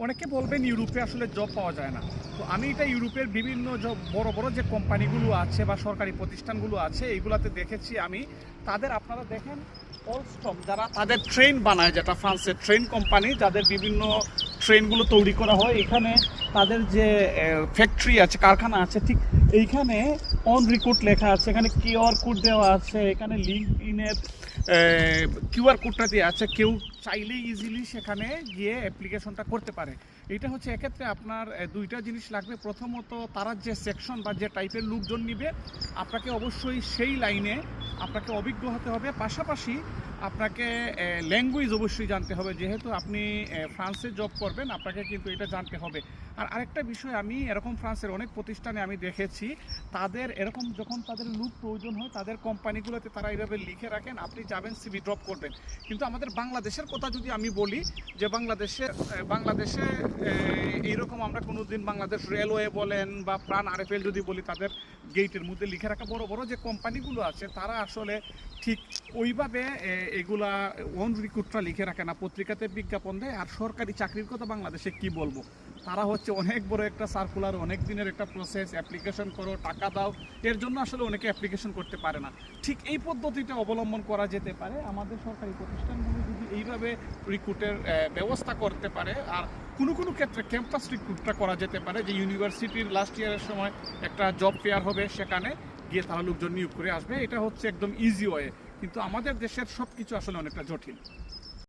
অনেকে বলবেন ইউরোপে আসলে জব পাওয়া যায় না। তো আমি এটা ইউরোপের বিভিন্ন বড় বড় যে কোম্পানিগুলো আছে বা সরকারি প্রতিষ্ঠানগুলো আছে এইগুলাতে দেখেছি আমি। তাদের আপনারা দেখেন অলস্টম যারা তাদের ট্রেন বানায়, যেটা ফ্রান্সের ট্রেন কোম্পানি, যাদের বিভিন্ন ট্রেনগুলো তৈরি করা হয়, এখানে তাদের যে ফ্যাক্টরি আছে, কারখানা আছে, ঠিক এইখানে অন রিক্রুট লেখা আছে, এখানে কিউআর কোড দেওয়া আছে, এখানে লিঙ্কডইনের কিউআর কোডটা দিয়ে আছে, কেউ চাইলেই ইজিলি সেখানে গিয়ে অ্যাপ্লিকেশনটা করতে পারে। এটা হচ্ছে এক্ষেত্রে আপনার দুইটা জিনিস লাগবে। প্রথমত তারা যে সেকশন বা যে টাইপের লোকজন নিবে, আপনাকে অবশ্যই সেই লাইনে আপনাকে অভিজ্ঞ হতে হবে। পাশাপাশি আপনাকে ল্যাঙ্গুয়েজ অবশ্যই জানতে হবে, যেহেতু আপনি ফ্রান্সে জব করবেন, আপনাকে কিন্তু এটা জানতে হবে। আর আরেকটা বিষয়, আমি এরকম ফ্রান্সের অনেক প্রতিষ্ঠানে আমি দেখেছি, তাদের এরকম যখন তাদের লোক প্রয়োজন হয়, তাদের কোম্পানিগুলোতে তারা এইভাবে লিখে রাখেন, আপনি যাবেন সিভি ড্রপ করবেন। কিন্তু আমাদের বাংলাদেশের কথা যদি আমি বলি, যে বাংলাদেশে এইরকম আমরা কোনো দিন বাংলাদেশ রেলওয়ে বলেন বা প্রাণ আরএফএল যদি বলি, তাদের গেটের মধ্যে লিখে রাখা বড় বড় যে কোম্পানিগুলো আছে, তারা আসলে ঠিক ওইভাবে এগুলা ওন রিক্রুটটা লিখে রাখে না, পত্রিকাতে বিজ্ঞাপন দেয়। আর সরকারি চাকরির কথা বাংলাদেশে কি বলবো, তারা হচ্ছে অনেক বড় একটা সার্কুলার, অনেক দিনের একটা প্রসেস, অ্যাপ্লিকেশন করো, টাকা দাও, এর জন্য আসলে অনেকে অ্যাপ্লিকেশন করতে পারে না। ঠিক এই পদ্ধতিটা অবলম্বন করা যেতে পারে। আমাদের সরকারি প্রতিষ্ঠানগুলো যদি এইভাবে রিক্রুটের ব্যবস্থা করতে পারে, আর কোনো কোনো ক্ষেত্রে ক্যাম্পাস রিক্রুটটা করা যেতে পারে, যে ইউনিভার্সিটির লাস্ট ইয়ারের সময় একটা জব ফেয়ার হবে, সেখানে গিয়ে তারা লোকজন নিয়োগ করে আসবে, এটা হচ্ছে একদম ইজি ওয়ে। কিন্তু আমাদের দেশের সব কিছু আসলে অনেকটা জটিল।